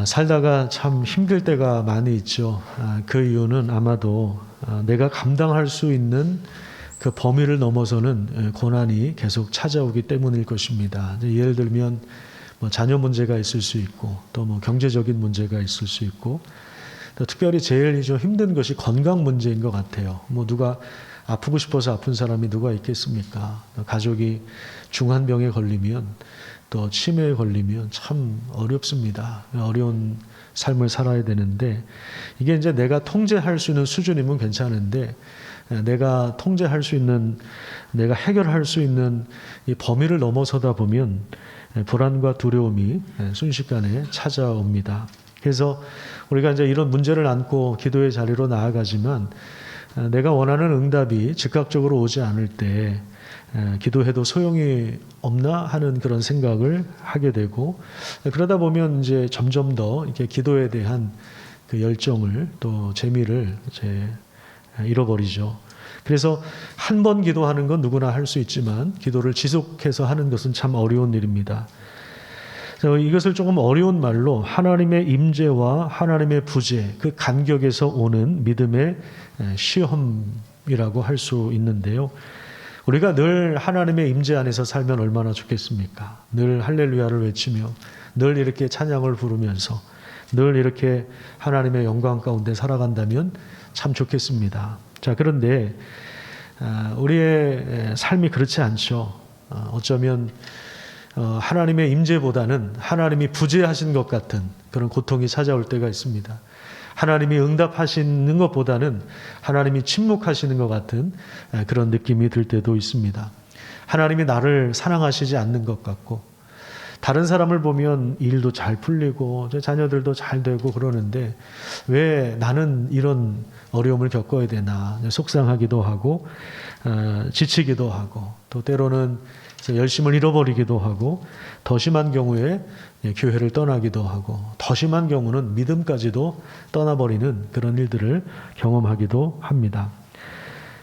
살다가 참 힘들 때가 많이 있죠. 그 이유는 아마도 내가 감당할 수 있는 그 범위를 넘어서는 고난이 계속 찾아오기 때문일 것입니다. 예를 들면 뭐 자녀 문제가 있을 수 있고 또 뭐 경제적인 문제가 있을 수 있고 또 특별히 제일 좀 힘든 것이 건강 문제인 것 같아요. 뭐 누가 아프고 싶어서 아픈 사람이 누가 있겠습니까? 가족이 중환병에 걸리면 또 치매에 걸리면 참 어렵습니다. 어려운 삶을 살아야 되는데 이게 이제 내가 통제할 수 있는 수준이면 괜찮은데 내가 통제할 수 있는, 내가 해결할 수 있는 이 범위를 넘어서다 보면 불안과 두려움이 순식간에 찾아옵니다. 그래서 우리가 이제 이런 문제를 안고 기도의 자리로 나아가지만 내가 원하는 응답이 즉각적으로 오지 않을 때 기도해도 소용이 없나 하는 그런 생각을 하게 되고 그러다 보면 이제 점점 더 이렇게 기도에 대한 그 열정을 또 재미를 이제 잃어버리죠. 그래서 한 번 기도하는 건 누구나 할 수 있지만 기도를 지속해서 하는 것은 참 어려운 일입니다. 그래서 이것을 조금 어려운 말로 하나님의 임재와 하나님의 부재 그 간격에서 오는 믿음의 시험이라고 할 수 있는데요. 우리가 늘 하나님의 임재 안에서 살면 얼마나 좋겠습니까? 늘 할렐루야를 외치며 늘 이렇게 찬양을 부르면서 늘 이렇게 하나님의 영광 가운데 살아간다면 참 좋겠습니다. 자, 그런데 우리의 삶이 그렇지 않죠. 어쩌면 하나님의 임재보다는 하나님이 부재하신 것 같은 그런 고통이 찾아올 때가 있습니다. 하나님이 응답하시는 것보다는 하나님이 침묵하시는 것 같은 그런 느낌이 들 때도 있습니다. 하나님이 나를 사랑하시지 않는 것 같고 다른 사람을 보면 일도 잘 풀리고 자녀들도 잘 되고 그러는데 왜 나는 이런 어려움을 겪어야 되나 속상하기도 하고 지치기도 하고 또 때로는 열심을 잃어버리기도 하고 더 심한 경우에 교회를 떠나기도 하고 더 심한 경우는 믿음까지도 떠나버리는 그런 일들을 경험하기도 합니다.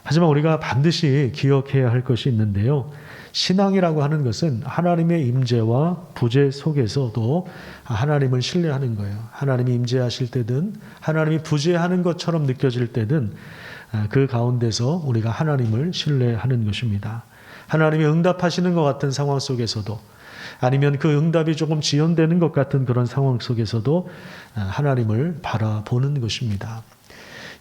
하지만 우리가 반드시 기억해야 할 것이 있는데요. 신앙이라고 하는 것은 하나님의 임재와 부재 속에서도 하나님을 신뢰하는 거예요. 하나님이 임재하실 때든 하나님이 부재하는 것처럼 느껴질 때든 그 가운데서 우리가 하나님을 신뢰하는 것입니다. 하나님이 응답하시는 것 같은 상황 속에서도 아니면 그 응답이 조금 지연되는 것 같은 그런 상황 속에서도 하나님을 바라보는 것입니다.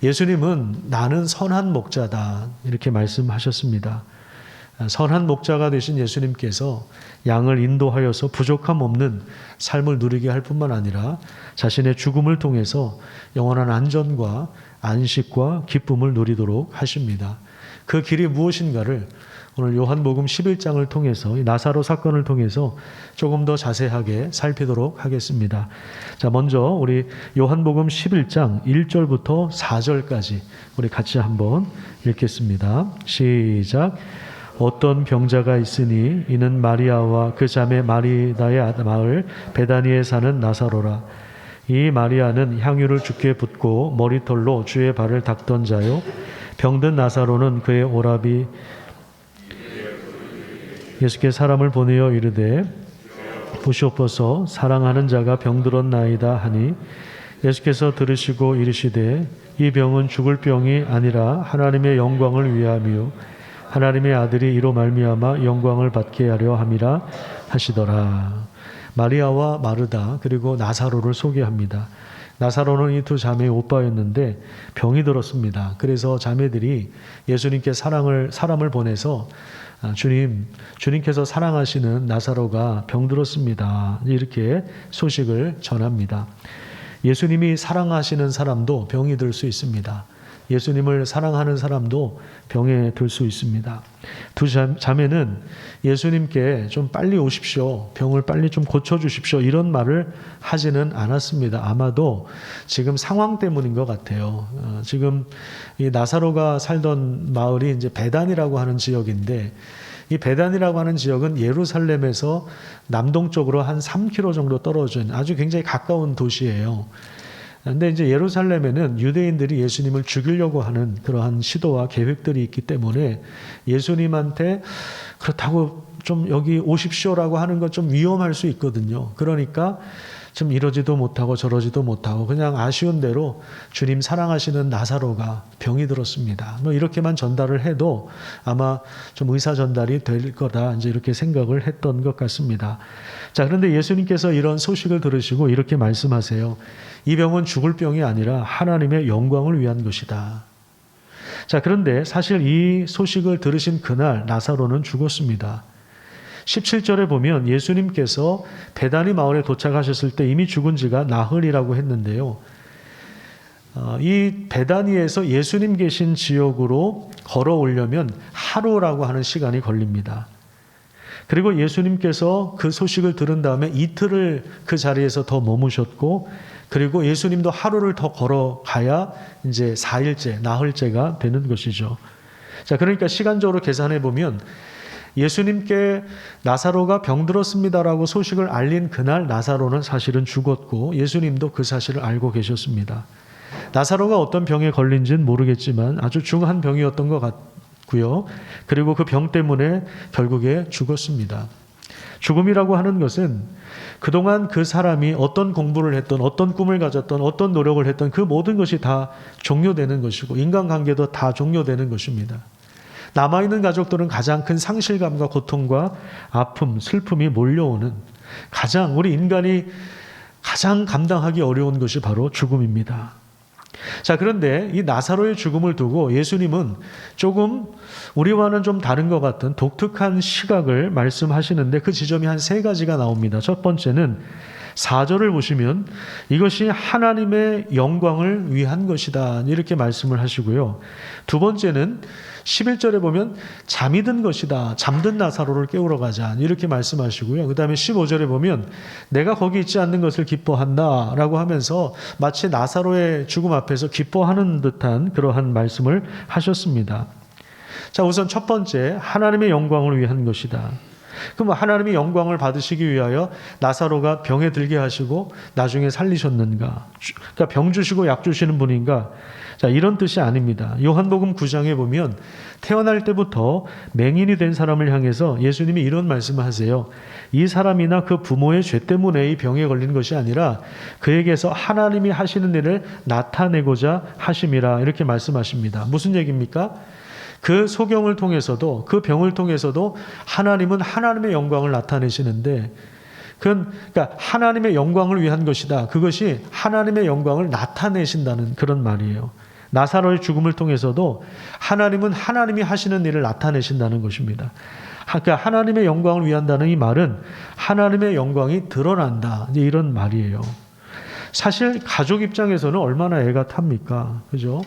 예수님은 나는 선한 목자다 이렇게 말씀하셨습니다. 선한 목자가 되신 예수님께서 양을 인도하여서 부족함 없는 삶을 누리게 할 뿐만 아니라 자신의 죽음을 통해서 영원한 안전과 안식과 기쁨을 누리도록 하십니다. 그 길이 무엇인가를 오늘 요한복음 11장을 통해서 이 나사로 사건을 통해서 조금 더 자세하게 살피도록 하겠습니다. 자, 먼저 우리 요한복음 11장 1절부터 4절까지 우리 같이 한번 읽겠습니다. 시작. 어떤 병자가 있으니 이는 마리아와 그 자매 마리다의 마을 베다니에 사는 나사로라. 이 마리아는 향유를 주께 붓고 머리털로 주의 발을 닦던 자요 병든 나사로는 그의 오라비 예수께 사람을 보내어 이르되 보시옵소서 사랑하는 자가 병들었나이다 하니 예수께서 들으시고 이르시되 이 병은 죽을 병이 아니라 하나님의 영광을 위함이요 하나님의 아들이 이로 말미암아 영광을 받게 하려 함이라 하시더라. 마리아와 마르다 그리고 나사로를 소개합니다. 나사로는 이 두 자매의 오빠였는데 병이 들었습니다. 그래서 자매들이 예수님께 사람을 보내서 주님께서 사랑하시는 나사로가 병들었습니다. 이렇게 소식을 전합니다. 예수님이 사랑하시는 사람도 병이 들 수 있습니다. 예수님을 사랑하는 사람도 병에 들 수 있습니다. 두 자매는 예수님께 좀 빨리 오십시오. 병을 빨리 좀 고쳐주십시오. 이런 말을 하지는 않았습니다. 아마도 지금 상황 때문인 것 같아요. 지금 이 나사로가 살던 마을이 이제 베단이라고 하는 지역인데 이 베단이라고 하는 지역은 예루살렘에서 남동쪽으로 한 3km 정도 떨어진 아주 굉장히 가까운 도시예요. 그런데 이제 예루살렘에는 유대인들이 예수님을 죽이려고 하는 그러한 시도와 계획들이 있기 때문에 예수님한테 그렇다고 좀 여기 오십시오라고 하는 건 좀 위험할 수 있거든요. 그러니까 좀 이러지도 못하고 저러지도 못하고 그냥 아쉬운 대로 주님 사랑하시는 나사로가 병이 들었습니다. 뭐 이렇게만 전달을 해도 아마 좀 의사 전달이 될 거다, 이제 이렇게 생각을 했던 것 같습니다. 자, 그런데 예수님께서 이런 소식을 들으시고 이렇게 말씀하세요. 이 병은 죽을 병이 아니라 하나님의 영광을 위한 것이다. 자, 그런데 사실 이 소식을 들으신 그날 나사로는 죽었습니다. 17절에 보면 예수님께서 베다니 마을에 도착하셨을 때 이미 죽은 지가 나흘이라고 했는데요. 이 베다니에서 예수님 계신 지역으로 걸어오려면 하루라고 하는 시간이 걸립니다. 그리고 예수님께서 그 소식을 들은 다음에 이틀을 그 자리에서 더 머무셨고, 그리고 예수님도 하루를 더 걸어가야 이제 4일째, 나흘째가 되는 것이죠. 자, 그러니까 시간적으로 계산해 보면 예수님께 나사로가 병들었습니다라고 소식을 알린 그날 나사로는 사실은 죽었고 예수님도 그 사실을 알고 계셨습니다. 나사로가 어떤 병에 걸린지는 모르겠지만 아주 중한 병이었던 것 같고요. 그리고 그 병 때문에 결국에 죽었습니다. 죽음이라고 하는 것은 그동안 그 사람이 어떤 공부를 했던, 어떤 꿈을 가졌던, 어떤 노력을 했던 그 모든 것이 다 종료되는 것이고 인간관계도 다 종료되는 것입니다. 남아있는 가족들은 가장 큰 상실감과 고통과 아픔, 슬픔이 몰려오는 우리 인간이 가장 감당하기 어려운 것이 바로 죽음입니다. 자, 그런데 이 나사로의 죽음을 두고 예수님은 조금 우리와는 좀 다른 것 같은 독특한 시각을 말씀하시는데 그 지점이 한 3가지가 나옵니다. 첫 번째는 4절을 보시면 이것이 하나님의 영광을 위한 것이다, 이렇게 말씀을 하시고요. 두 번째는 11절에 보면 잠이 든 것이다, 잠든 나사로를 깨우러 가자, 이렇게 말씀하시고요. 그 다음에 15절에 보면 내가 거기 있지 않는 것을 기뻐한다 라고 하면서 마치 나사로의 죽음 앞에서 기뻐하는 듯한 그러한 말씀을 하셨습니다. 자, 우선 첫 번째, 하나님의 영광을 위한 것이다. 그럼 하나님의 영광을 받으시기 위하여 나사로가 병에 들게 하시고 나중에 살리셨는가? 그러니까 병 주시고 약 주시는 분인가? 자, 이런 뜻이 아닙니다. 요한복음 9장에 보면 태어날 때부터 맹인이 된 사람을 향해서 예수님이 이런 말씀을 하세요. 이 사람이나 그 부모의 죄 때문에 이 병에 걸린 것이 아니라 그에게서 하나님이 하시는 일을 나타내고자 하심이라, 이렇게 말씀하십니다. 무슨 얘기입니까? 그 소경을 통해서도, 그 병을 통해서도 하나님은 하나님의 영광을 나타내시는데, 그러니까 하나님의 영광을 위한 것이다. 그것이 하나님의 영광을 나타내신다는 그런 말이에요. 나사로의 죽음을 통해서도 하나님은 하나님이 하시는 일을 나타내신다는 것입니다. 그러니까 하나님의 영광을 위한다는 이 말은 하나님의 영광이 드러난다, 이런 말이에요. 사실 가족 입장에서는 얼마나 애가 탑니까? 그죠?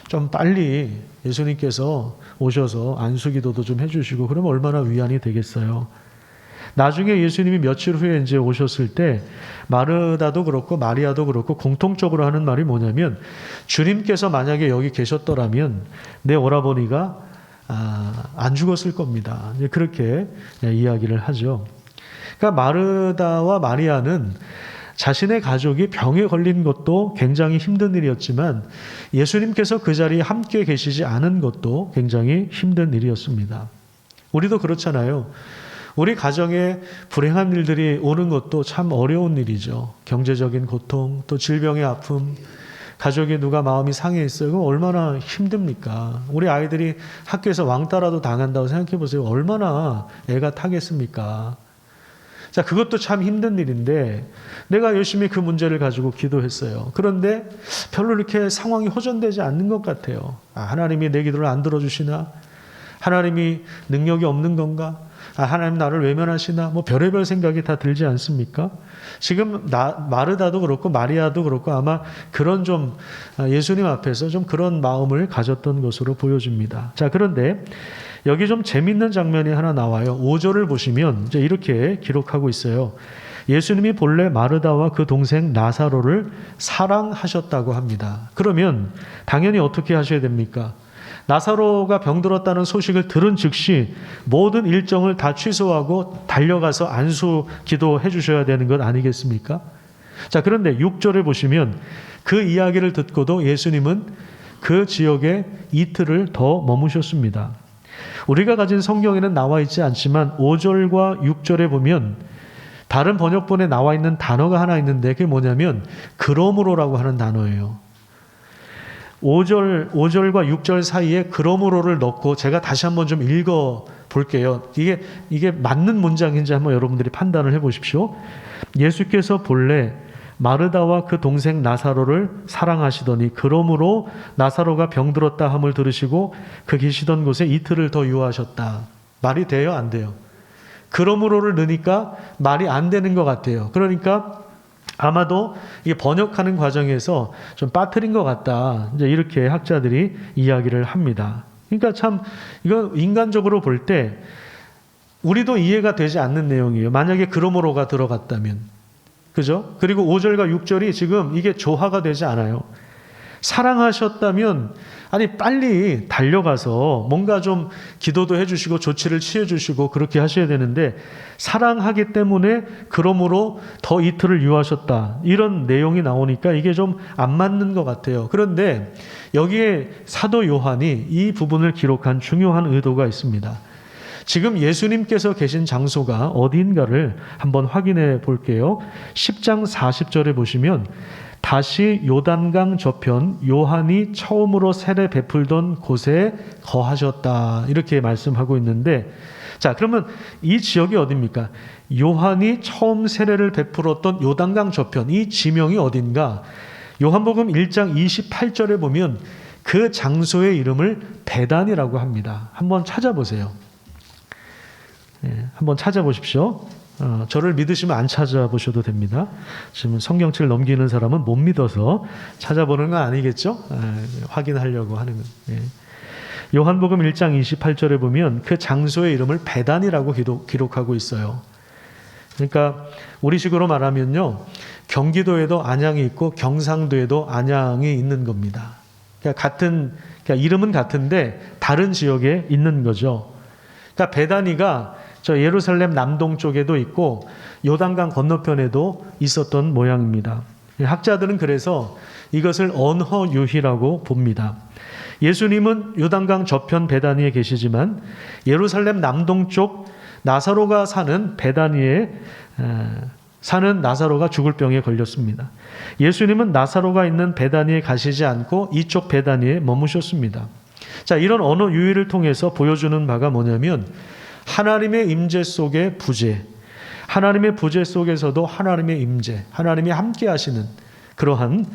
좀 빨리 예수님께서 오셔서 안수기도도 좀 해주시고 그러면 얼마나 위안이 되겠어요. 나중에 예수님이 며칠 후에 이제 오셨을 때 마르다도 그렇고 마리아도 그렇고 공통적으로 하는 말이 뭐냐면, 주님께서 만약에 여기 계셨더라면 내 오라버니가 안 죽었을 겁니다. 그렇게 이야기를 하죠. 그러니까 마르다와 마리아는 자신의 가족이 병에 걸린 것도 굉장히 힘든 일이었지만 예수님께서 그 자리에 함께 계시지 않은 것도 굉장히 힘든 일이었습니다. 우리도 그렇잖아요. 우리 가정에 불행한 일들이 오는 것도 참 어려운 일이죠. 경제적인 고통, 또 질병의 아픔, 가족에 누가 마음이 상해 있어요. 그럼 얼마나 힘듭니까? 우리 아이들이 학교에서 왕따라도 당한다고 생각해 보세요. 얼마나 애가 타겠습니까? 자, 그것도 참 힘든 일인데 내가 열심히 그 문제를 가지고 기도했어요. 그런데 별로 이렇게 상황이 호전되지 않는 것 같아요. 하나님이 내 기도를 안 들어주시나? 하나님이 능력이 없는 건가? 하나님 나를 외면하시나? 뭐 별의별 생각이 다 들지 않습니까? 지금 마르다도 그렇고 마리아도 그렇고 아마 그런 좀 예수님 앞에서 좀 그런 마음을 가졌던 것으로 보여집니다. 자, 그런데 여기 좀 재밌는 장면이 하나 나와요. 5절을 보시면 이제 이렇게 기록하고 있어요. 예수님이 본래 마르다와 그 동생 나사로를 사랑하셨다고 합니다. 그러면 당연히 어떻게 하셔야 됩니까? 나사로가 병들었다는 소식을 들은 즉시 모든 일정을 다 취소하고 달려가서 안수 기도해 주셔야 되는 것 아니겠습니까? 자, 그런데 6절을 보시면 그 이야기를 듣고도 예수님은 그 지역에 이틀을 더 머무셨습니다. 우리가 가진 성경에는 나와 있지 않지만 5절과 6절에 보면 다른 번역본에 나와 있는 단어가 하나 있는데 그게 뭐냐면 그러므로라고 하는 단어예요. 5절과 6절 사이에 그러므로를 넣고 제가 다시 한번 좀 읽어 볼게요. 이게 맞는 문장인지 한번 여러분들이 판단을 해 보십시오. 예수께서 본래 마르다와 그 동생 나사로를 사랑하시더니 그러므로 나사로가 병들었다 함을 들으시고 그 계시던 곳에 이틀을 더 유하셨다. 말이 돼요? 안 돼요? 그러므로를 넣으니까 말이 안 되는 것 같아요. 그러니까 아마도 이게 번역하는 과정에서 좀 빠뜨린 것 같다. 이제 이렇게 학자들이 이야기를 합니다. 그러니까 참 이거 인간적으로 볼 때 우리도 이해가 되지 않는 내용이에요. 만약에 그러므로가 들어갔다면. 그죠? 그리고 5절과 6절이 지금 이게 조화가 되지 않아요. 사랑하셨다면 아니 빨리 달려가서 뭔가 좀 기도도 해주시고 조치를 취해주시고 그렇게 하셔야 되는데 사랑하기 때문에 그러므로 더 이틀을 유하셨다. 이런 내용이 나오니까 이게 좀 안 맞는 것 같아요. 그런데 여기에 사도 요한이 이 부분을 기록한 중요한 의도가 있습니다. 지금 예수님께서 계신 장소가 어디인가를 한번 확인해 볼게요. 10장 40절에 보시면 다시 요단강 저편 요한이 처음으로 세례 베풀던 곳에 거하셨다. 이렇게 말씀하고 있는데 자, 그러면 이 지역이 어디입니까? 요한이 처음 세례를 베풀었던 요단강 저편 이 지명이 어딘가? 요한복음 1장 28절에 보면 그 장소의 이름을 베단이라고 합니다. 한번 찾아보세요. 한번 찾아보십시오. 저를 믿으시면 안 찾아보셔도 됩니다. 지금 성경책을 넘기는 사람은 못 믿어서 찾아보는 건 아니겠죠? 확인하려고 하는 건. 요한복음 1장 28절에 보면 그 장소의 이름을 베단이라고 기록하고 있어요. 그러니까 우리식으로 말하면요. 경기도에도 안양이 있고 경상도에도 안양이 있는 겁니다. 그러니까 이름은 같은데 다른 지역에 있는 거죠. 그러니까 베다니가 저 예루살렘 남동쪽에도 있고 요단강 건너편에도 있었던 모양입니다. 학자들은 그래서 이것을 언허유희라고 봅니다. 예수님은 요단강 저편 베다니에 계시지만 예루살렘 남동쪽 나사로가 사는 베다니에 사는 나사로가 죽을 병에 걸렸습니다. 예수님은 나사로가 있는 베다니에 가시지 않고 이쪽 베다니에 머무셨습니다. 자, 이런 언어 유희를 통해서 보여주는 바가 뭐냐면 하나님의 임재 속의 부재, 하나님의 부재 속에서도 하나님의 임재, 하나님이 함께 하시는 그러한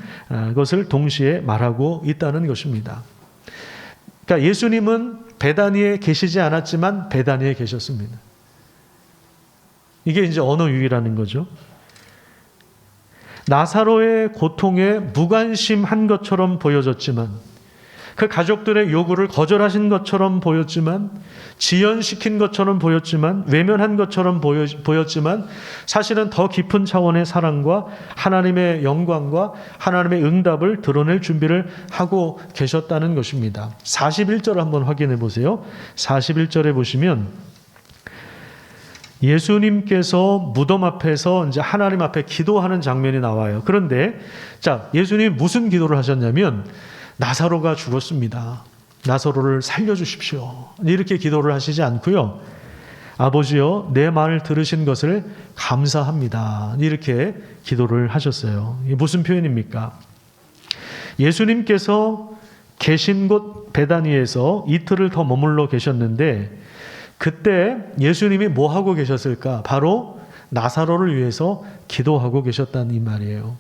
것을 동시에 말하고 있다는 것입니다. 그러니까 예수님은 베다니에 계시지 않았지만 베다니에 계셨습니다. 이게 이제 언어 유희라는 거죠. 나사로의 고통에 무관심한 것처럼 보여졌지만 그 가족들의 요구를 거절하신 것처럼 보였지만 지연시킨 것처럼 보였지만 외면한 것처럼 보였지만 사실은 더 깊은 차원의 사랑과 하나님의 영광과 하나님의 응답을 드러낼 준비를 하고 계셨다는 것입니다. 41절을 한번 확인해 보세요. 41절에 보시면 예수님께서 무덤 앞에서 이제 하나님 앞에 기도하는 장면이 나와요. 그런데 자, 예수님이 무슨 기도를 하셨냐면 나사로가 죽었습니다. 나사로를 살려주십시오. 이렇게 기도를 하시지 않고요. 아버지여 내 말을 들으신 것을 감사합니다. 이렇게 기도를 하셨어요. 이게 무슨 표현입니까? 예수님께서 계신 곳 베다니에서 이틀을 더 머물러 계셨는데 그때 예수님이 뭐 하고 계셨을까? 바로 나사로를 위해서 기도하고 계셨다는 이 말이에요.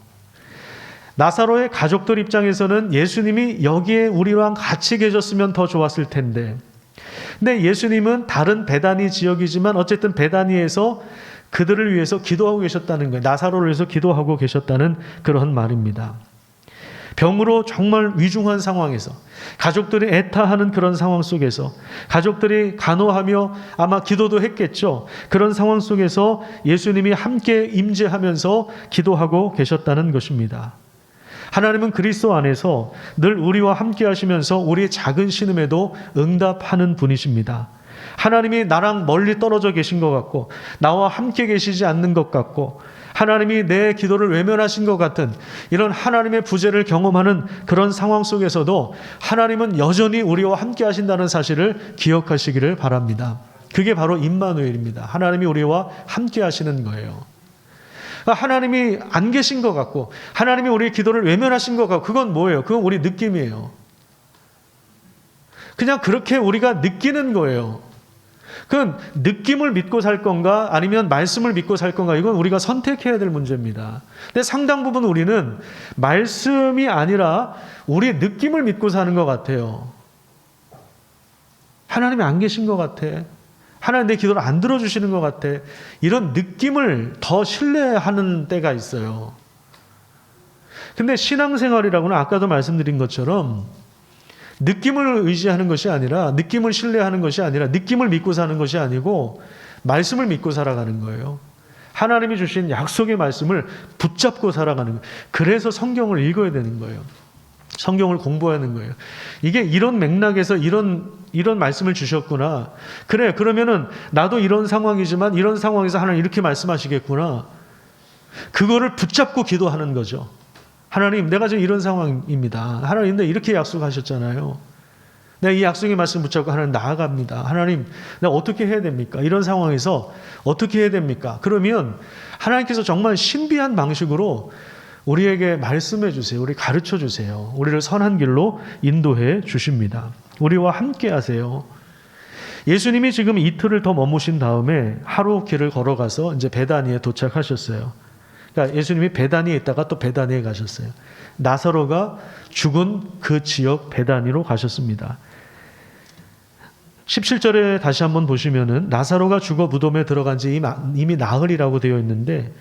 나사로의 가족들 입장에서는 예수님이 여기에 우리랑 같이 계셨으면 더 좋았을 텐데 근데 예수님은 다른 베다니 지역이지만 어쨌든 베다니에서 그들을 위해서 기도하고 계셨다는 거예요. 나사로를 위해서 기도하고 계셨다는 그런 말입니다. 병으로 정말 위중한 상황에서 가족들이 애타하는 그런 상황 속에서 가족들이 간호하며 아마 기도도 했겠죠. 그런 상황 속에서 예수님이 함께 임재하면서 기도하고 계셨다는 것입니다. 하나님은 그리스도 안에서 늘 우리와 함께 하시면서 우리의 작은 신음에도 응답하는 분이십니다. 하나님이 나랑 멀리 떨어져 계신 것 같고 나와 함께 계시지 않는 것 같고 하나님이 내 기도를 외면하신 것 같은 이런 하나님의 부재를 경험하는 그런 상황 속에서도 하나님은 여전히 우리와 함께 하신다는 사실을 기억하시기를 바랍니다. 그게 바로 임마누엘입니다. 하나님이 우리와 함께 하시는 거예요. 하나님이 안 계신 것 같고 하나님이 우리의 기도를 외면하신 것 같고 그건 뭐예요? 그건 우리 느낌이에요. 그냥 그렇게 우리가 느끼는 거예요. 그건 느낌을 믿고 살 건가 아니면 말씀을 믿고 살 건가 이건 우리가 선택해야 될 문제입니다. 근데 상당 부분 우리는 말씀이 아니라 우리의 느낌을 믿고 사는 것 같아요. 하나님이 안 계신 것 같아. 하나님 내 기도를 안 들어주시는 것 같아. 이런 느낌을 더 신뢰하는 때가 있어요. 근데 신앙생활이라고는 아까도 말씀드린 것처럼 느낌을 의지하는 것이 아니라 느낌을 신뢰하는 것이 아니라 느낌을 믿고 사는 것이 아니고 말씀을 믿고 살아가는 거예요. 하나님이 주신 약속의 말씀을 붙잡고 살아가는 거예요. 그래서 성경을 읽어야 되는 거예요. 성경을 공부하는 거예요. 이게 이런 맥락에서 이런 말씀을 주셨구나. 그래, 그러면은 나도 이런 상황이지만 이런 상황에서 하나님 이렇게 말씀하시겠구나. 그거를 붙잡고 기도하는 거죠. 하나님, 내가 지금 이런 상황입니다. 하나님, 내 이렇게 약속하셨잖아요. 내가 이 약속의 말씀 붙잡고 하나님 나아갑니다. 하나님, 내가 어떻게 해야 됩니까? 이런 상황에서 어떻게 해야 됩니까? 그러면 하나님께서 정말 신비한 방식으로 우리에게 말씀해 주세요. 우리 가르쳐 주세요. 우리를 선한 길로 인도해 주십니다. 우리와 함께 하세요. 예수님이 지금 이틀을 더 머무신 다음에 하루 길을 걸어가서 이제 베다니에 도착하셨어요. 그러니까 예수님이 베다니에 있다가 또 베다니에 가셨어요. 나사로가 죽은 그 지역 베다니로 가셨습니다. 17절에 다시 한번 보시면은 나사로가 죽어 무덤에 들어간 지 이미 나흘이라고 되어 있는데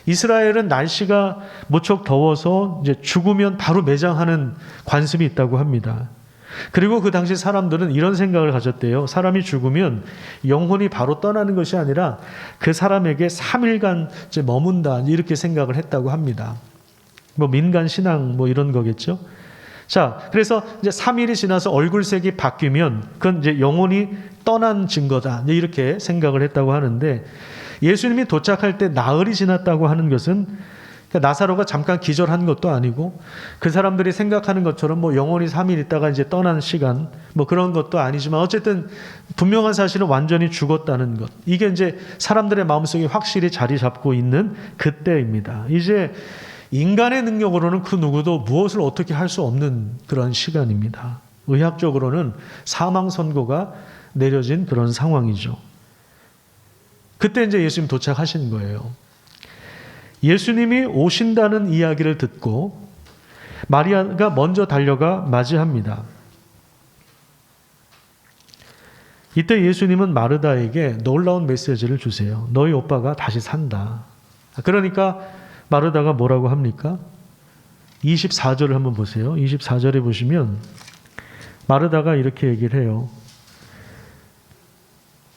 이스라엘은 날씨가 무척 더워서 이제 죽으면 바로 매장하는 관습이 있다고 합니다. 그리고 그 당시 사람들은 이런 생각을 가졌대요. 사람이 죽으면 영혼이 바로 떠나는 것이 아니라 그 사람에게 3일간 이제 머문다 이렇게 생각을 했다고 합니다. 뭐 민간 신앙 뭐 이런 거겠죠. 자, 그래서 이제 3일이 지나서 얼굴색이 바뀌면 그건 이제 영혼이 떠난 증거다 이렇게 생각을 했다고 하는데 예수님이 도착할 때 나흘이 지났다고 하는 것은 나사로가 잠깐 기절한 것도 아니고 그 사람들이 생각하는 것처럼 뭐 영혼이 3일 있다가 이제 떠난 시간 뭐 그런 것도 아니지만 어쨌든 분명한 사실은 완전히 죽었다는 것. 이게 이제 사람들의 마음속에 확실히 자리 잡고 있는 그때입니다. 이제 인간의 능력으로는 그 누구도 무엇을 어떻게 할 수 없는 그런 시간입니다. 의학적으로는 사망 선고가 내려진 그런 상황이죠. 그때 이제 예수님 도착하신 거예요. 예수님이 오신다는 이야기를 듣고 마리아가 먼저 달려가 맞이합니다. 이때 예수님은 마르다에게 놀라운 메시지를 주세요. 너희 오빠가 다시 산다. 그러니까 마르다가 뭐라고 합니까? 24절을 한번 보세요. 24절에 보시면 마르다가 이렇게 얘기를 해요.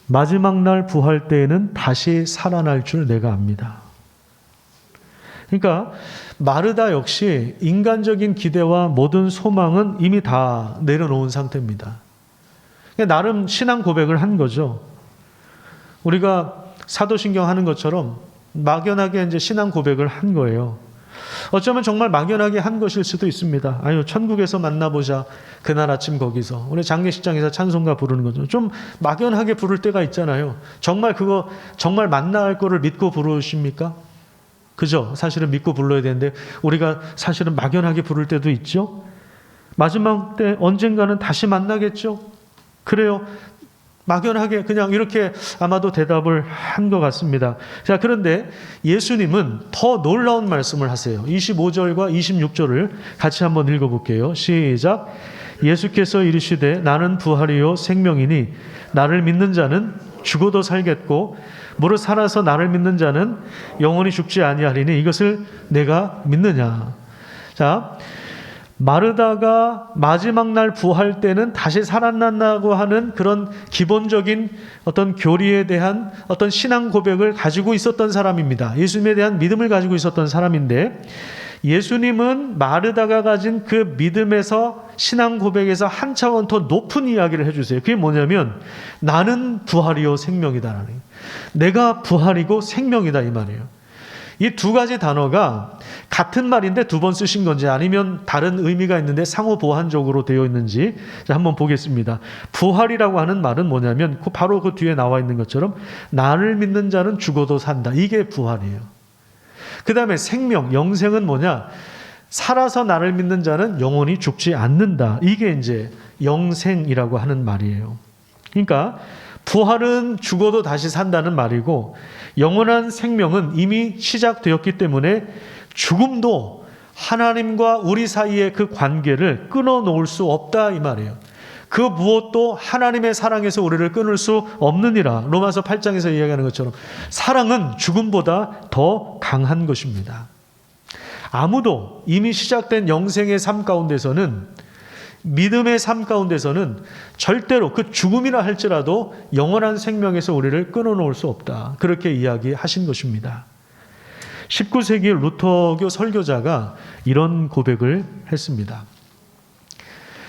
마지막 날 부활 때에는 다시 살아날 줄 내가 압니다. 그러니까 마르다 역시 인간적인 기대와 모든 소망은 이미 다 내려놓은 상태입니다. 나름 신앙 고백을 한 거죠. 우리가 사도신경 하는 것처럼 막연하게 이제 신앙 고백을 한 거예요. 어쩌면 정말 막연하게 한 것일 수도 있습니다. 아유, 천국에서 만나보자. 그날 아침 거기서. 우리 장례식장에서 찬송가 부르는 거죠. 좀 막연하게 부를 때가 있잖아요. 정말 그거 정말 만날 거를 믿고 부르십니까? 그죠? 사실은 믿고 불러야 되는데 우리가 사실은 막연하게 부를 때도 있죠. 마지막 때 언젠가는 다시 만나겠죠. 그래요. 막연하게 그냥 이렇게 아마도 대답을 한 것 같습니다. 자, 그런데 예수님은 더 놀라운 말씀을 하세요. 25절과 26절을 같이 한번 읽어볼게요. 시작. 예수께서 이르시되 나는 부활이요 생명이니 나를 믿는 자는 죽어도 살겠고 무릇 살아서 나를 믿는 자는 영원히 죽지 아니하리니 이것을 내가 믿느냐. 자, 마르다가 마지막 날 부활 때는 다시 살아난다고 하는 그런 기본적인 어떤 교리에 대한 어떤 신앙 고백을 가지고 있었던 사람입니다. 예수님에 대한 믿음을 가지고 있었던 사람인데 예수님은 마르다가 가진 그 믿음에서 신앙 고백에서 한 차원 더 높은 이야기를 해주세요. 그게 뭐냐면 나는 부활이요 생명이다라는 거예요. 내가 부활이고 생명이다 이 말이에요. 이 두 가지 단어가 같은 말인데 두 번 쓰신 건지 아니면 다른 의미가 있는데 상호 보완적으로 되어 있는지 한번 보겠습니다. 부활이라고 하는 말은 뭐냐면 바로 그 뒤에 나와 있는 것처럼 나를 믿는 자는 죽어도 산다. 이게 부활이에요. 그 다음에 생명, 영생은 뭐냐? 살아서 나를 믿는 자는 영원히 죽지 않는다. 이게 이제 영생이라고 하는 말이에요. 그러니까 부활은 죽어도 다시 산다는 말이고, 영원한 생명은 이미 시작되었기 때문에 죽음도 하나님과 우리 사이의 그 관계를 끊어놓을 수 없다 이 말이에요. 그 무엇도 하나님의 사랑에서 우리를 끊을 수 없느니라. 로마서 8장에서 이야기하는 것처럼 사랑은 죽음보다 더 강한 것입니다. 아무도 이미 시작된 영생의 삶 가운데서는, 믿음의 삶 가운데서는 절대로 그 죽음이라 할지라도 영원한 생명에서 우리를 끊어놓을 수 없다. 그렇게 이야기하신 것입니다. 19세기 루터교 설교자가 이런 고백을 했습니다.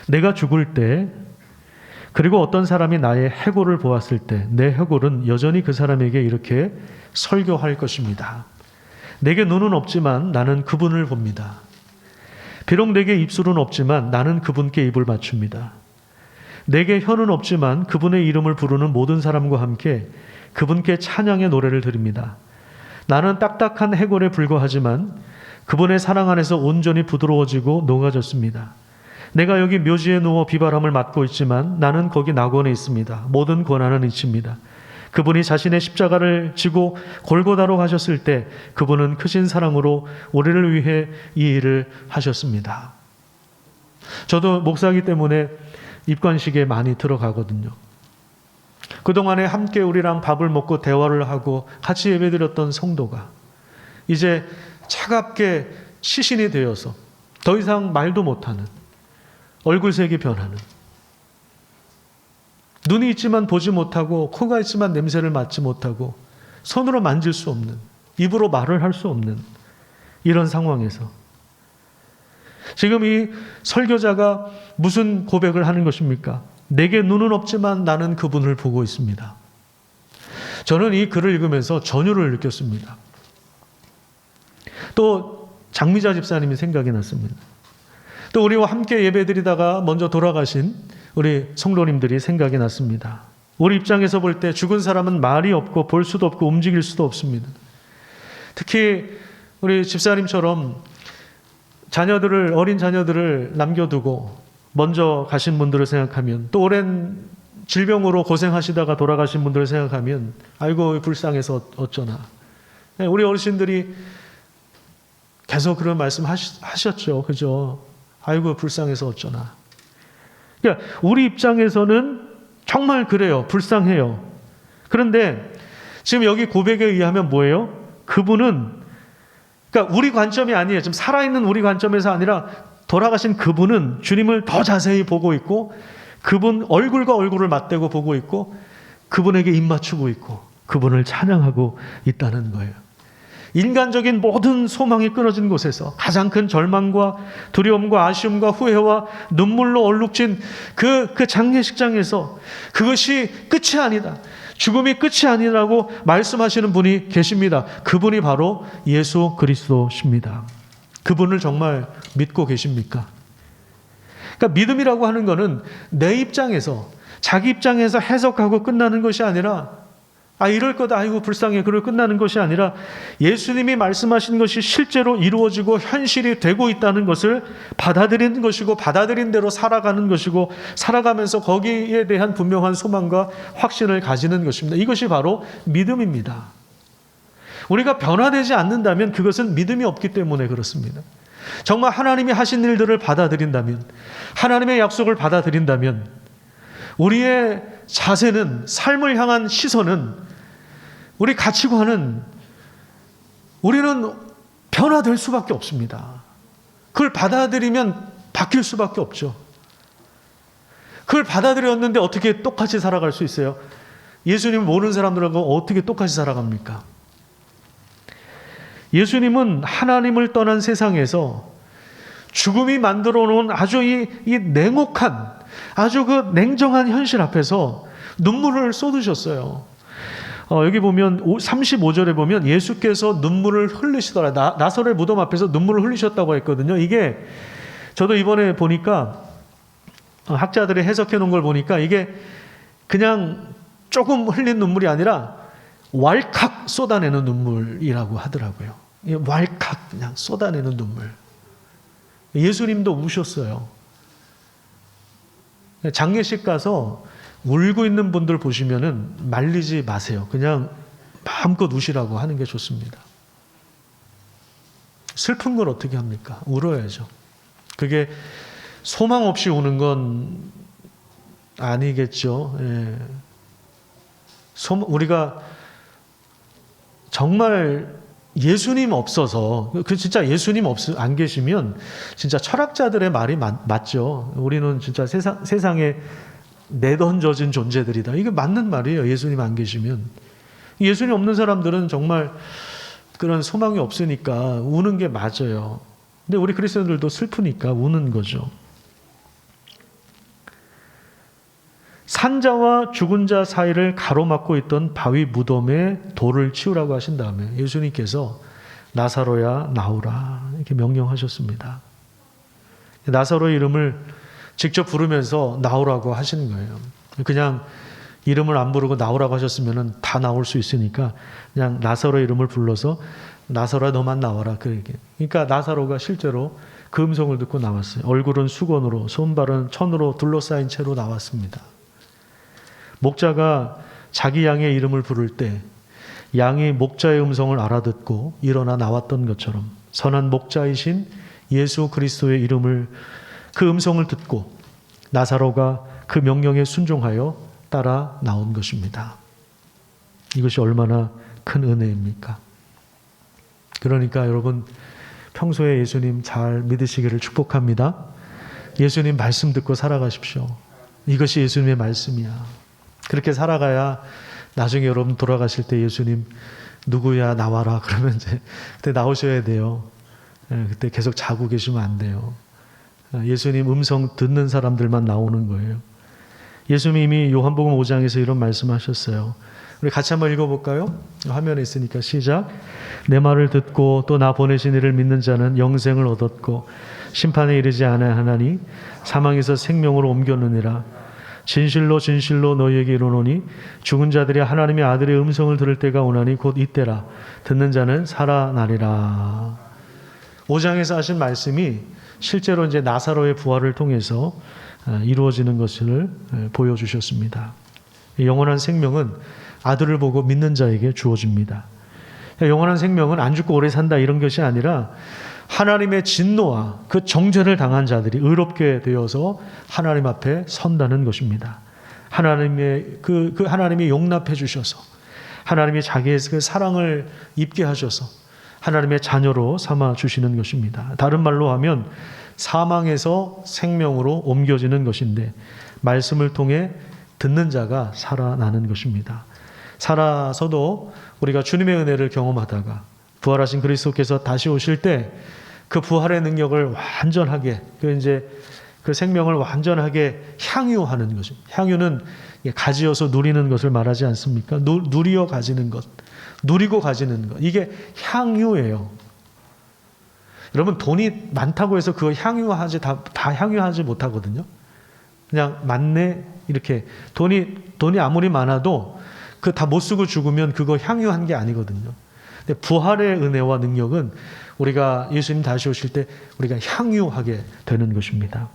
내가 죽을 때, 그리고 어떤 사람이 나의 해골을 보았을 때 내 해골은 여전히 그 사람에게 이렇게 설교할 것입니다. 내게 눈은 없지만 나는 그분을 봅니다. 비록 내게 입술은 없지만 나는 그분께 입을 맞춥니다. 내게 혀는 없지만 그분의 이름을 부르는 모든 사람과 함께 그분께 찬양의 노래를 드립니다. 나는 딱딱한 해골에 불과하지만 그분의 사랑 안에서 온전히 부드러워지고 녹아졌습니다. 내가 여기 묘지에 누워 비바람을 맞고 있지만 나는 거기 낙원에 있습니다. 모든 권한은 이치입니다. 그분이 자신의 십자가를 지고 골고다로 가셨을 때 그분은 크신 사랑으로 우리를 위해 이 일을 하셨습니다. 저도 목사이기 때문에 입관식에 많이 들어가거든요. 그동안에 함께 우리랑 밥을 먹고 대화를 하고 같이 예배드렸던 성도가 이제 차갑게 시신이 되어서 더 이상 말도 못하는, 얼굴색이 변하는, 눈이 있지만 보지 못하고 코가 있지만 냄새를 맡지 못하고 손으로 만질 수 없는, 입으로 말을 할 수 없는 이런 상황에서 지금 이 설교자가 무슨 고백을 하는 것입니까? 내게 눈은 없지만 나는 그분을 보고 있습니다. 저는 이 글을 읽으면서 전율을 느꼈습니다. 또 장미자 집사님이 생각이 났습니다. 또 우리와 함께 예배드리다가 먼저 돌아가신 우리 성도님들이 생각이 났습니다. 우리 입장에서 볼 때 죽은 사람은 말이 없고 볼 수도 없고 움직일 수도 없습니다. 특히 우리 집사님처럼 어린 자녀들을 남겨두고 먼저 가신 분들을 생각하면, 또 오랜 질병으로 고생하시다가 돌아가신 분들을 생각하면 아이고 불쌍해서 어쩌나. 우리 어르신들이 계속 그런 말씀 하셨죠. 그죠? 아이고 불쌍해서 어쩌나. 그러니까 우리 입장에서는 정말 그래요. 불쌍해요. 그런데 지금 여기 고백에 의하면 뭐예요? 그분은, 그러니까 우리 관점이 아니에요. 지금 살아있는 우리 관점에서 아니라 돌아가신 그분은 주님을 더 자세히 보고 있고, 그분 얼굴과 얼굴을 맞대고 보고 있고, 그분에게 입 맞추고 있고, 그분을 찬양하고 있다는 거예요. 인간적인 모든 소망이 끊어진 곳에서 가장 큰 절망과 두려움과 아쉬움과 후회와 눈물로 얼룩진 그 장례식장에서 그것이 끝이 아니다, 죽음이 끝이 아니라고 말씀하시는 분이 계십니다. 그분이 바로 예수 그리스도십니다. 그분을 정말 믿고 계십니까? 그러니까 믿음이라고 하는 것은 내 입장에서, 자기 입장에서 해석하고 끝나는 것이 아니라, 이럴 거다, 아이고 불쌍해, 그걸 끝나는 것이 아니라 예수님이 말씀하신 것이 실제로 이루어지고 현실이 되고 있다는 것을 받아들이는 것이고, 받아들인 대로 살아가는 것이고, 살아가면서 거기에 대한 분명한 소망과 확신을 가지는 것입니다. 이것이 바로 믿음입니다. 우리가 변화되지 않는다면 그것은 믿음이 없기 때문에 그렇습니다. 정말 하나님이 하신 일들을 받아들인다면, 하나님의 약속을 받아들인다면, 우리의 자세는, 삶을 향한 시선은, 우리 가치관은, 우리는 변화될 수밖에 없습니다. 그걸 받아들이면 바뀔 수밖에 없죠. 그걸 받아들였는데 어떻게 똑같이 살아갈 수 있어요? 예수님을 모르는 사람들하고 어떻게 똑같이 살아갑니까? 예수님은 하나님을 떠난 세상에서 죽음이 만들어 놓은 아주 이 냉혹한, 아주 그 냉정한 현실 앞에서 눈물을 쏟으셨어요. 여기 보면 35절에 보면 예수께서 눈물을 흘리시더라. 나사렛 무덤 앞에서 눈물을 흘리셨다고 했거든요. 이게 저도 이번에 보니까 학자들이 해석해 놓은 걸 보니까 이게 그냥 조금 흘린 눈물이 아니라 왈칵 쏟아내는 눈물이라고 하더라고요. 왈칵 그냥 쏟아내는 눈물. 예수님도 우셨어요. 장례식 가서 울고 있는 분들 보시면은 말리지 마세요. 그냥 마음껏 우시라고 하는 게 좋습니다. 슬픈 걸 어떻게 합니까? 울어야죠. 그게 소망 없이 우는 건 아니겠죠. 예. 우리가 정말 예수님 없어서, 진짜 예수님 안 계시면 진짜 철학자들의 말이 맞죠. 우리는 진짜 세상에 내던져진 존재들이다. 이게 맞는 말이에요. 예수님 안 계시면. 예수님 없는 사람들은 정말 그런 소망이 없으니까 우는 게 맞아요. 근데 우리 그리스도인들도 슬프니까 우는 거죠. 산자와 죽은 자 사이를 가로막고 있던 바위 무덤에 돌을 치우라고 하신 다음에 예수님께서 나사로야 나오라 이렇게 명령하셨습니다. 나사로의 이름을 직접 부르면서 나오라고 하신 거예요. 그냥 이름을 안 부르고 나오라고 하셨으면 다 나올 수 있으니까 그냥 나사로의 이름을 불러서 나사로야 너만 나와라. 그러니까 나사로가 실제로 그 음성을 듣고 나왔어요. 얼굴은 수건으로 손발은 천으로 둘러싸인 채로 나왔습니다. 목자가 자기 양의 이름을 부를 때 양이 목자의 음성을 알아듣고 일어나 나왔던 것처럼 선한 목자이신 예수 그리스도의 이름을 그 음성을 듣고 나사로가 그 명령에 순종하여 따라 나온 것입니다. 이것이 얼마나 큰 은혜입니까? 그러니까 여러분 평소에 예수님 잘 믿으시기를 축복합니다. 예수님 말씀 듣고 살아가십시오. 이것이 예수님의 말씀이야. 그렇게 살아가야 나중에 여러분 돌아가실 때 예수님 누구야 나와라 그러면 이제 그때 나오셔야 돼요. 그때 계속 자고 계시면 안 돼요. 예수님 음성 듣는 사람들만 나오는 거예요. 예수님이 요한복음 5장에서 이런 말씀하셨어요. 우리 같이 한번 읽어볼까요? 화면에 있으니까 시작. 내 말을 듣고 또 나 보내신 이를 믿는 자는 영생을 얻었고 심판에 이르지 아니하나니 사망에서 생명으로 옮겼느니라. 진실로 진실로 너희에게 이르노니 죽은 자들이 하나님의 아들의 음성을 들을 때가 오나니 곧 이때라. 듣는 자는 살아나리라. 5장에서 하신 말씀이 실제로 이제 나사로의 부활을 통해서 이루어지는 것을 보여주셨습니다. 영원한 생명은 아들을 보고 믿는 자에게 주어집니다. 영원한 생명은 안 죽고 오래 산다 이런 것이 아니라 하나님의 진노와 그 정죄를 당한 자들이 의롭게 되어서 하나님 앞에 선다는 것입니다. 하나님의 하나님이 용납해 주셔서 하나님이 자기의 그 사랑을 입게 하셔서 하나님의 자녀로 삼아 주시는 것입니다. 다른 말로 하면 사망에서 생명으로 옮겨지는 것인데 말씀을 통해 듣는 자가 살아나는 것입니다. 살아서도 우리가 주님의 은혜를 경험하다가 부활하신 그리스도께서 다시 오실 때 그 부활의 능력을 완전하게 그 생명을 완전하게 향유하는 것입니다. 향유는 가지어서 누리는 것을 말하지 않습니까? 누리어 가지는 것, 누리고 가지는 것. 이게 향유예요. 여러분 돈이 많다고 해서 그거 향유하지 다 향유하지 못하거든요. 그냥 많네 이렇게 돈이 아무리 많아도 그 다 못 쓰고 죽으면 그거 향유한 게 아니거든요. 근데 부활의 은혜와 능력은 우리가 예수님 다시 오실 때 우리가 향유하게 되는 것입니다.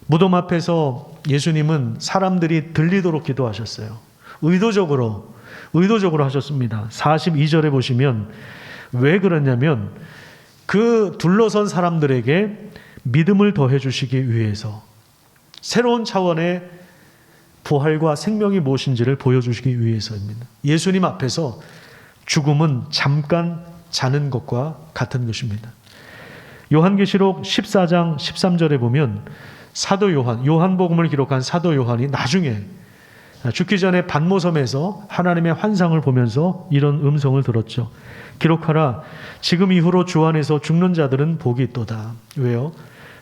무덤 앞에서 예수님은 사람들이 들리도록 기도하셨어요. 의도적으로 하셨습니다. 42절에 보시면 왜 그러냐면 그 둘러선 사람들에게 믿음을 더해 주시기 위해서 새로운 차원의 부활과 생명이 무엇인지를 보여주시기 위해서입니다. 예수님 앞에서 죽음은 잠깐 자는 것과 같은 것입니다. 요한계시록 14장 13절에 보면 사도 요한복음을 기록한 사도 요한이 나중에 죽기 전에 반모섬에서 하나님의 환상을 보면서 이런 음성을 들었죠. 기록하라. 지금 이후로 주 안에서 죽는 자들은 복이 있도다. 왜요?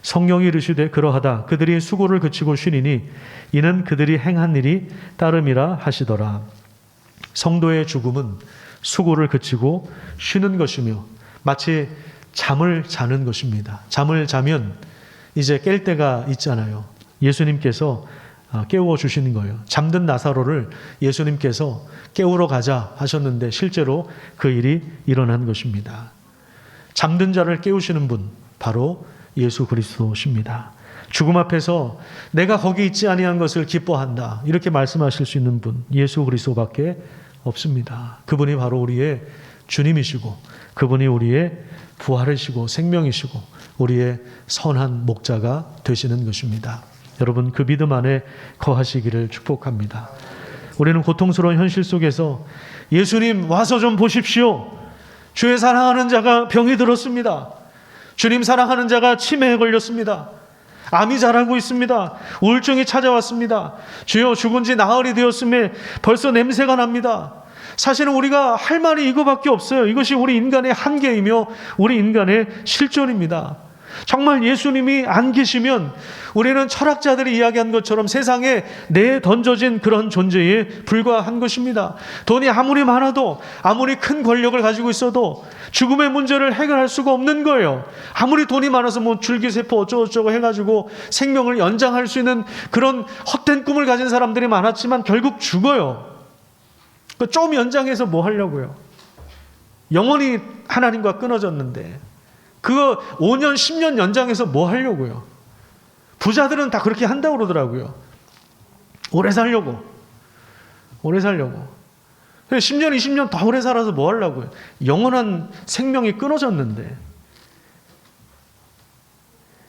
성령이 이르시되 그러하다. 그들이 수고를 그치고 쉬니니 이는 그들이 행한 일이 따름이라 하시더라. 성도의 죽음은 수고를 그치고 쉬는 것이며 마치 잠을 자는 것입니다. 잠을 자면 이제 깰 때가 있잖아요. 예수님께서 깨워 주시는 거예요. 잠든 나사로를 예수님께서 깨우러 가자 하셨는데 실제로 그 일이 일어난 것입니다. 잠든 자를 깨우시는 분 바로 예수 그리스도십니다. 죽음 앞에서 내가 거기 있지 아니한 것을 기뻐한다 이렇게 말씀하실 수 있는 분 예수 그리스도밖에 없습니다. 그분이 바로 우리의 주님이시고 그분이 우리의 부활이시고 생명이시고 우리의 선한 목자가 되시는 것입니다. 여러분 그 믿음 안에 거하시기를 축복합니다. 우리는 고통스러운 현실 속에서 예수님 와서 좀 보십시오. 주의 사랑하는 자가 병이 들었습니다. 주님 사랑하는 자가 치매에 걸렸습니다. 암이 자라고 있습니다. 우울증이 찾아왔습니다. 주여 죽은 지 나흘이 되었음에 벌써 냄새가 납니다. 사실은 우리가 할 말이 이거밖에 없어요. 이것이 우리 인간의 한계이며 우리 인간의 실존입니다. 정말 예수님이 안 계시면 우리는 철학자들이 이야기한 것처럼 세상에 내던져진 그런 존재에 불과한 것입니다. 돈이 아무리 많아도 아무리 큰 권력을 가지고 있어도 죽음의 문제를 해결할 수가 없는 거예요. 아무리 돈이 많아서 뭐 줄기세포 어쩌고저쩌고 해가지고 생명을 연장할 수 있는 그런 헛된 꿈을 가진 사람들이 많았지만 결국 죽어요. 좀 연장해서 뭐 하려고요? 영원히 하나님과 끊어졌는데 그거 5년, 10년 연장해서 뭐 하려고요? 부자들은 다 그렇게 한다고 그러더라고요. 오래 살려고. 10년, 20년 더 오래 살아서 뭐 하려고요? 영원한 생명이 끊어졌는데.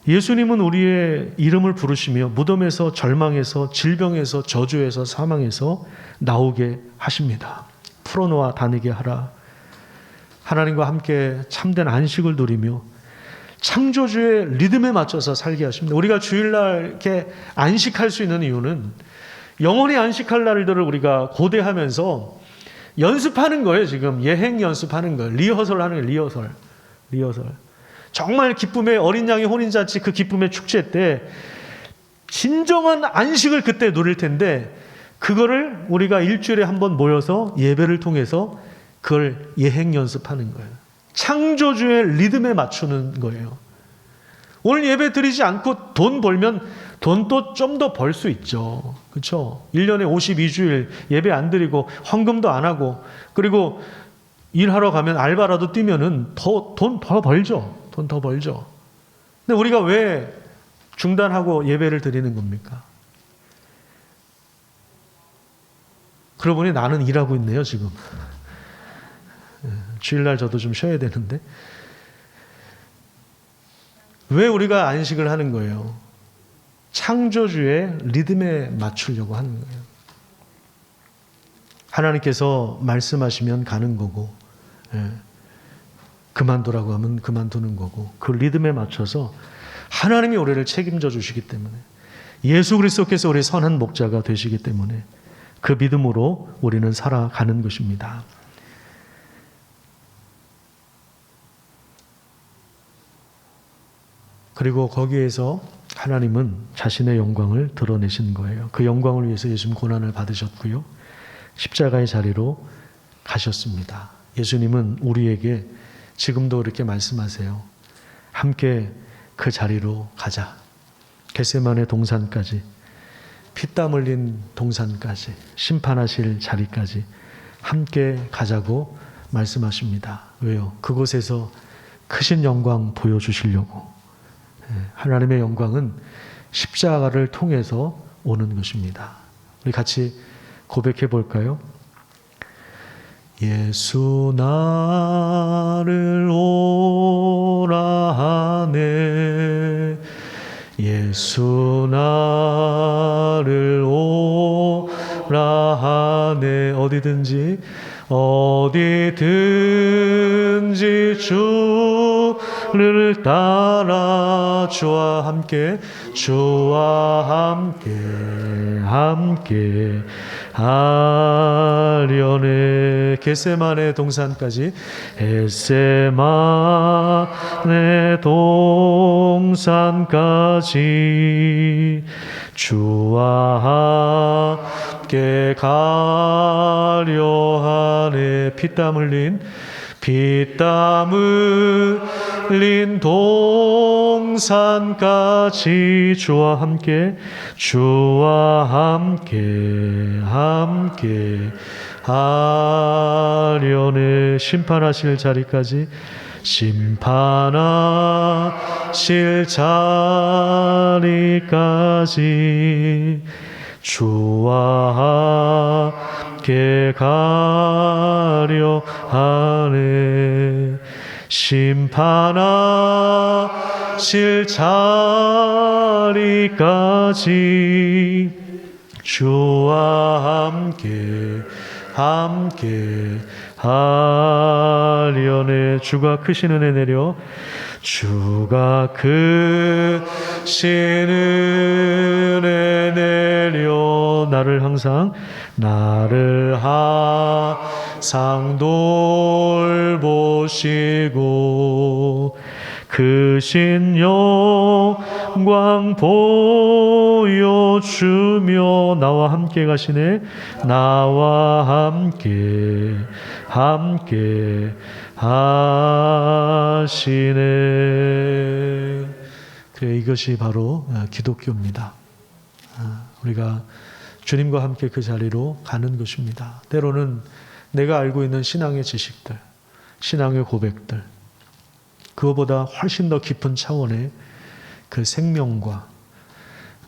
예수님은 우리의 이름을 부르시며 무덤에서 절망에서 질병에서 저주에서 사망에서 나오게 하십니다. 풀어놓아 다니게 하라. 하나님과 함께 참된 안식을 누리며 창조주의 리듬에 맞춰서 살게 하십니다. 우리가 주일날 이렇게 안식할 수 있는 이유는 영원히 안식할 날들을 우리가 고대하면서 연습하는 거예요. 지금 예행 연습하는 거예요. 리허설 하는 거예요. 리허설. 정말 기쁨의 어린 양의 혼인잔치 그 기쁨의 축제 때 진정한 안식을 그때 누릴 텐데 그거를 우리가 일주일에 한 번 모여서 예배를 통해서 그걸 예행 연습하는 거예요. 창조주의 리듬에 맞추는 거예요. 오늘 예배 드리지 않고 돈 벌면 돈도 좀 더 벌 수 있죠. 그렇죠? 1년에 52주일 예배 안 드리고 헌금도 안 하고 그리고 일하러 가면 알바라도 뛰면은 돈 더 벌죠. 돈 더 벌죠. 근데 우리가 왜 중단하고 예배를 드리는 겁니까? 그러고 보니 나는 일하고 있네요, 지금. 주일날 저도 좀 쉬어야 되는데. 왜 우리가 안식을 하는 거예요? 창조주의 리듬에 맞추려고 하는 거예요. 하나님께서 말씀하시면 가는 거고, 그만두라고 하면 그만두는 거고, 그 리듬에 맞춰서 하나님이 우리를 책임져 주시기 때문에, 예수 그리스도께서 우리 선한 목자가 되시기 때문에 그 믿음으로 우리는 살아가는 것입니다. 그리고 거기에서 하나님은 자신의 영광을 드러내신 거예요. 그 영광을 위해서 예수님 고난을 받으셨고요. 십자가의 자리로 가셨습니다. 예수님은 우리에게 지금도 이렇게 말씀하세요. 함께 그 자리로 가자. 겟세마네 동산까지, 피땀 흘린 동산까지, 심판하실 자리까지 함께 가자고 말씀하십니다. 왜요? 그곳에서 크신 영광 보여주시려고. 하나님의 영광은 십자가를 통해서 오는 것입니다. 우리 같이 고백해 볼까요? 예수 나를 오라 하네, 예수 나를 오라 하네. 어디든지 주를 따라 주와 함께 하려네. 겟세마네 동산까지, 겟세마네 동산까지 주와 함께 가려 하네. 피땀 흘린 린 동산까지 주와 함께 하려네. 심판하실 자리까지 주와 함께 가려 하네. 심판하실 자리까지 주와 함께 하려네. 주가 크신 은혜 내려 주가 크신 은혜 내려 나를 항상 돌보시고 크신 영광 보여주며 나와 함께 가시네. 나와 함께 하시네. 그래, 이것이 바로 기독교입니다. 우리가 주님과 함께 그 자리로 가는 것입니다. 때로는 내가 알고 있는 신앙의 지식들, 신앙의 고백들, 그거보다 훨씬 더 깊은 차원의 그 생명과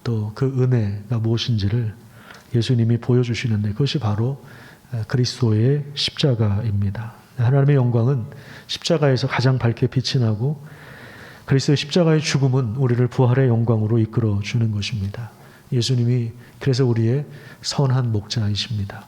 또 그 은혜가 무엇인지를 예수님이 보여주시는데 그것이 바로 그리스도의 십자가입니다. 하나님의 영광은 십자가에서 가장 밝게 빛이 나고 그리스도의 십자가의 죽음은 우리를 부활의 영광으로 이끌어 주는 것입니다. 예수님이 그래서 우리의 선한 목자이십니다.